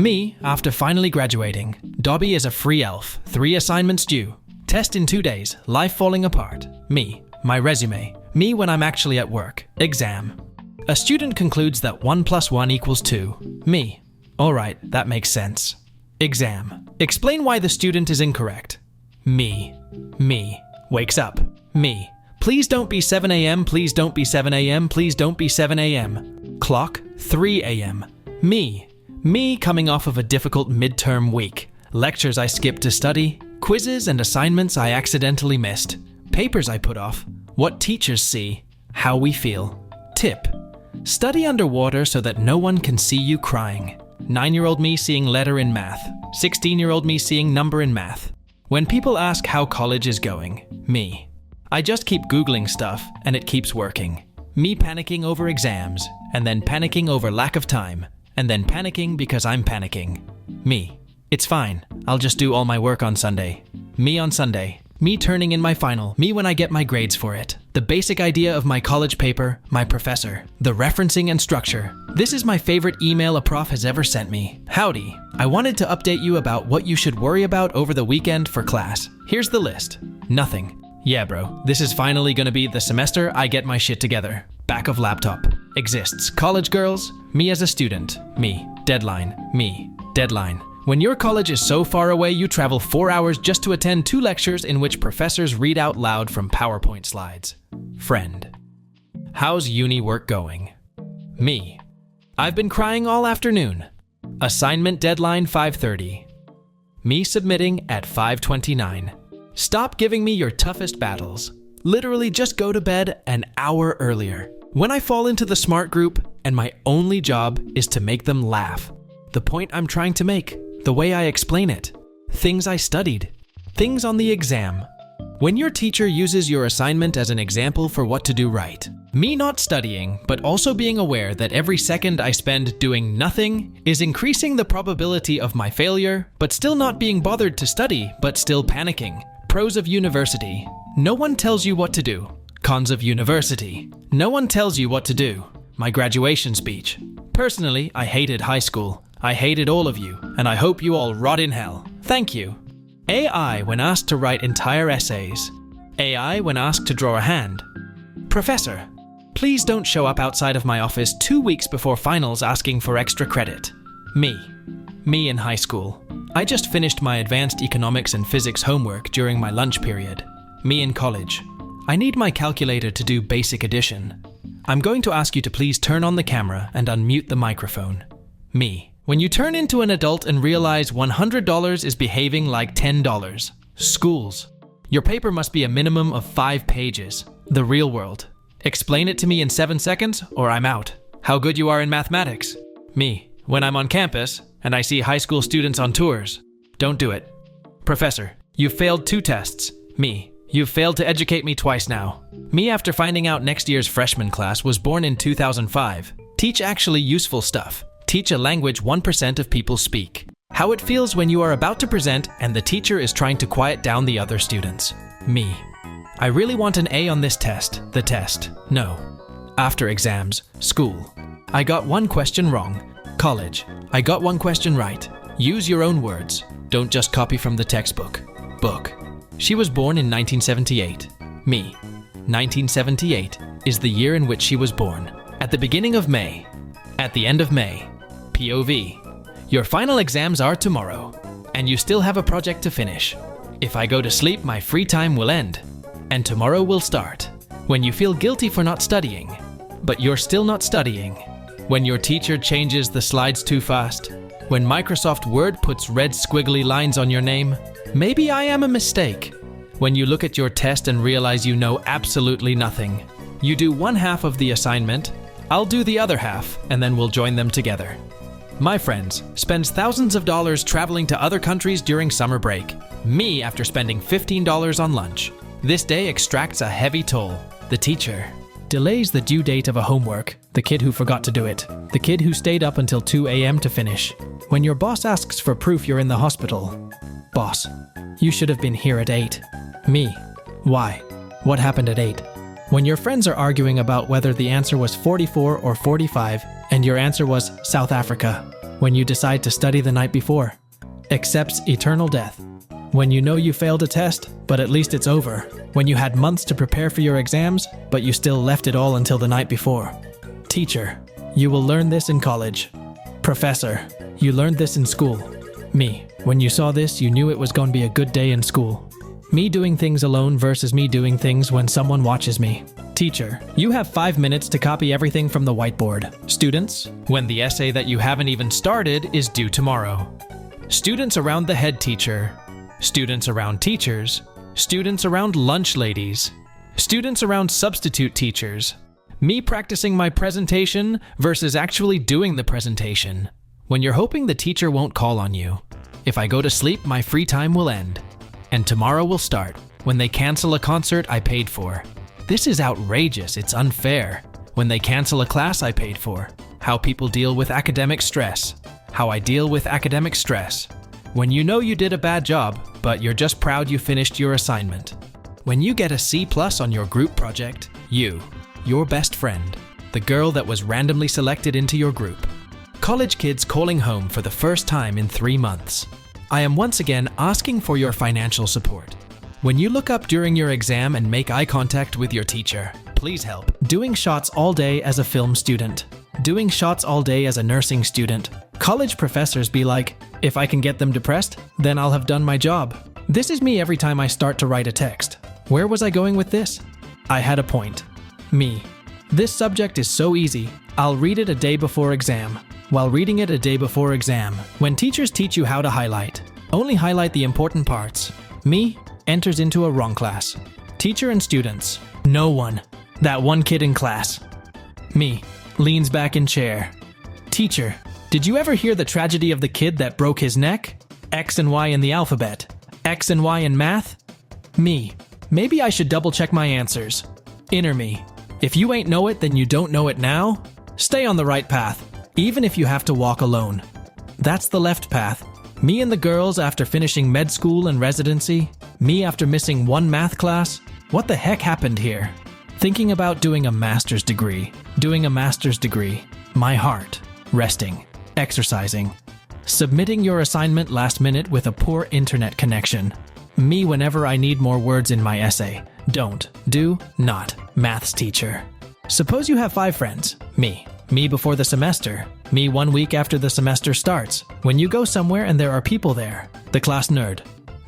Me, after finally graduating. Dobby is a free elf. 3 assignments due. Test in 2 days. Life falling apart. Me. My resume. Me when I'm actually at work. Exam. A student concludes that 1 + 1 = 2. Me. Alright, that makes sense. Exam. Explain why the student is incorrect. Me. Me. Wakes up. Me. Please don't be 7 a.m. Please don't be 7 a.m. Please don't be 7 a.m. Clock. 3 a.m. Me. Me coming off of a difficult midterm week. Lectures I skipped to study. Quizzes and assignments I accidentally missed. Papers I put off. What teachers see. How we feel. Tip. Study underwater so that no one can see you crying. 9-year-old me seeing letter in math. 16-year-old me seeing number in math. When people ask how college is going. Me. I just keep Googling stuff and it keeps working. Me panicking over exams, and then panicking over lack of time, and then panicking because I'm panicking. Me. It's fine. I'll just do all my work on Sunday. Me on Sunday. Me turning in my final. Me when I get my grades for it. The basic idea of my college paper, my professor. The referencing and structure. This is my favorite email a prof has ever sent me. Howdy. I wanted to update you about what you should worry about over the weekend for class. Here's the list. Nothing. Yeah, bro. This is finally gonna be the semester I get my shit together. Back of laptop. Exists. College girls. Me as a student. Me. Deadline. Me. Deadline. When your college is so far away you travel 4 hours just to attend 2 lectures in which professors read out loud from PowerPoint slides. Friend. How's uni work going? Me. I've been crying all afternoon. Assignment deadline 5:30. Me submitting at 5:29. Stop giving me your toughest battles. Literally just go to bed an hour earlier. When I fall into the smart group and my only job is to make them laugh. The point I'm trying to make. The way I explain it. Things I studied. Things on the exam. When your teacher uses your assignment as an example for what to do right. Me not studying, but also being aware that every second I spend doing nothing is increasing the probability of my failure, but still not being bothered to study, but still panicking. Pros of university. No one tells you what to do. Cons of university. No one tells you what to do. My graduation speech. Personally, I hated high school. I hated all of you, and I hope you all rot in hell. Thank you. AI when asked to write entire essays. AI when asked to draw a hand. Professor, please don't show up outside of my office 2 weeks before finals asking for extra credit. Me. Me in high school. I just finished my advanced economics and physics homework during my lunch period. Me in college. I need my calculator to do basic addition. I'm going to ask you to please turn on the camera and unmute the microphone. Me. When you turn into an adult and realize $100 is behaving like $10. Schools. Your paper must be a minimum of 5 pages. The real world. Explain it to me in 7 seconds or I'm out. How good you are in mathematics. Me. When I'm on campus and I see high school students on tours. Don't do it. Professor, you failed 2 tests. Me. You've failed to educate me twice now. Me after finding out next year's freshman class was born in 2005. Teach actually useful stuff. Teach a language 1% of people speak. How it feels when you are about to present and the teacher is trying to quiet down the other students. Me. I really want an A on this test. The test. No. After exams. School. I got 1 question wrong. College. I got 1 question right. Use your own words. Don't just copy from the textbook. Book. She was born in 1978. Me. 1978 is the year in which she was born. At the beginning of May. At the end of May. POV. Your final exams are tomorrow, and you still have a project to finish. If I go to sleep, my free time will end, and tomorrow will start. When you feel guilty for not studying, but you're still not studying. When your teacher changes the slides too fast. When Microsoft Word puts red squiggly lines on your name. Maybe I am a mistake. When you look at your test and realize you know absolutely nothing. You do 1/2 of the assignment, I'll do the other half, and then we'll join them together. My friends spends thousands of dollars traveling to other countries during summer break. Me after spending $15 on lunch. This day extracts a heavy toll. The teacher delays the due date of a homework. The kid who forgot to do it. The kid who stayed up until 2 a.m. to finish. When your boss asks for proof you're in the hospital. Boss, you should have been here at 8. Me. Why? What happened at 8? When your friends are arguing about whether the answer was 44 or 45, and your answer was South Africa. When you decide to study the night before. Accepts eternal death. When you know you failed a test, but at least it's over. When you had months to prepare for your exams, but you still left it all until the night before. Teacher, you will learn this in college. Professor, you learned this in school. Me, when you saw this, you knew it was going to be a good day in school. Me doing things alone versus me doing things when someone watches me. Teacher, you have 5 minutes to copy everything from the whiteboard. Students, when the essay that you haven't even started is due tomorrow. Students around the head teacher. Students around teachers. Students around lunch ladies. Students around substitute teachers. Me practicing my presentation versus actually doing the presentation. When you're hoping the teacher won't call on you. If I go to sleep, my free time will end. And tomorrow will start, when they cancel a concert I paid for. This is outrageous, it's unfair. When they cancel a class I paid for. How people deal with academic stress. How I deal with academic stress. When you know you did a bad job, but you're just proud you finished your assignment. When you get a C+ on your group project, your best friend, the girl that was randomly selected into your group. College kids calling home for the first time in 3 months. I am once again asking for your financial support. When you look up during your exam and make eye contact with your teacher, please help. Doing shots all day as a film student. Doing shots all day as a nursing student. College professors be like, if I can get them depressed, then I'll have done my job. This is me every time I start to write a text. Where was I going with this? I had a point. Me. This subject is so easy. I'll read it a day before exam. While reading it a day before exam, when teachers teach you how to highlight, only highlight the important parts. Me enters into a wrong class. Teacher and students, no one. That one kid in class. Me leans back in chair. Teacher, did you ever hear the tragedy of the kid that broke his neck? X and Y in the alphabet. X and Y in math? Me, maybe I should double check my answers. Inner me, if you ain't know it, then you don't know it now. Stay on the right path. Even if you have to walk alone. That's the left path. Me and the girls after finishing med school and residency. Me after missing one math class. What the heck happened here? Thinking about doing a master's degree. My heart. Resting. Exercising. Submitting your assignment last minute with a poor internet connection. Me whenever I need more words in my essay. Don't. Do. Not. Maths teacher. Suppose you have 5 friends. Me before the semester. Me 1 week after the semester starts. When you go somewhere and there are people there. The class nerd.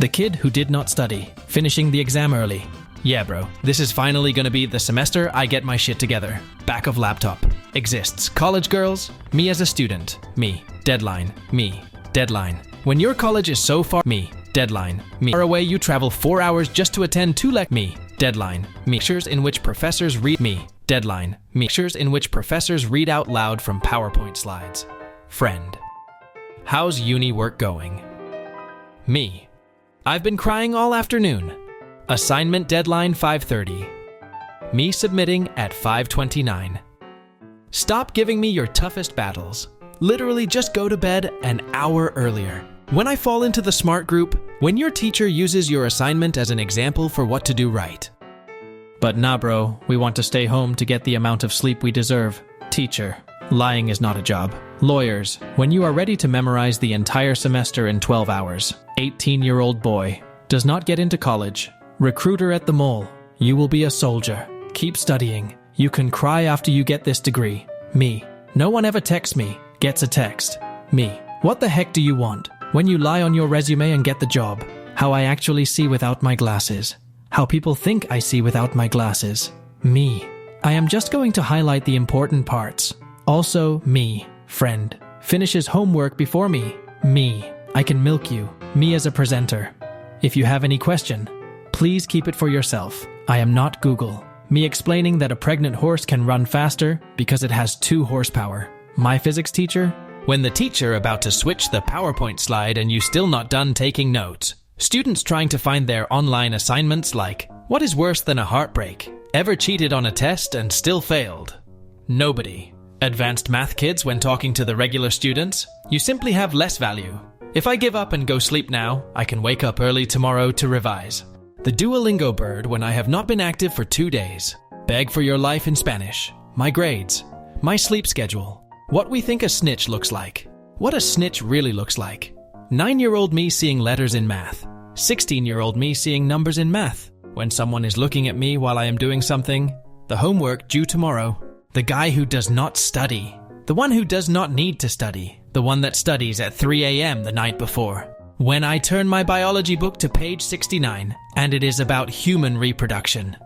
The kid who did not study. Finishing the exam early. Yeah bro, this is finally gonna be the semester I get my shit together. Back of laptop. Exists. College girls. Me as a student. Me. Deadline. Me. Deadline. When your college is so far. Me. Deadline. Me. Far away you travel 4 hours just to attend 2 Me. Deadline. Me. Lectures in which professors read. Me. Deadline. Me. Lectures in which professors read out loud from PowerPoint slides. Friend. How's uni work going? Me. I've been crying all afternoon. Assignment deadline 5:30. Me submitting at 5:29. Stop giving me your toughest battles. Literally just go to bed an hour earlier. When I fall into the smart group, when your teacher uses your assignment as an example for what to do right. But nah bro, we want to stay home to get the amount of sleep we deserve. Teacher, lying is not a job. Lawyers, when you are ready to memorize the entire semester in 12 hours. 18-year-old boy, does not get into college. Recruiter at the mall, you will be a soldier. Keep studying. You can cry after you get this degree. Me, no one ever texts me, gets a text. Me, what the heck do you want? When you lie on your resume and get the job. How I actually see without my glasses. How people think I see without my glasses. Me. I am just going to highlight the important parts. Also, me, friend, finishes homework before me. Me. I can milk you. Me as a presenter. If you have any question, please keep it for yourself. I am not Google. Me explaining that a pregnant horse can run faster because it has 2 horsepower. My physics teacher? When the teacher about to switch the PowerPoint slide and you still not done taking notes. Students trying to find their online assignments like, what is worse than a heartbreak? Ever cheated on a test and still failed? Nobody. Advanced math kids when talking to the regular students, you simply have less value. If I give up and go sleep now, I can wake up early tomorrow to revise. The Duolingo bird when I have not been active for 2 days. Beg for your life in Spanish. My grades. My sleep schedule. What we think a snitch looks like. What a snitch really looks like. 9-year-old me seeing letters in math. 16-year-old me seeing numbers in math. When someone is looking at me while I am doing something. The homework due tomorrow. The guy who does not study. The one who does not need to study. The one that studies at 3 a.m. the night before. When I turn my biology book to page 69, and it is about human reproduction.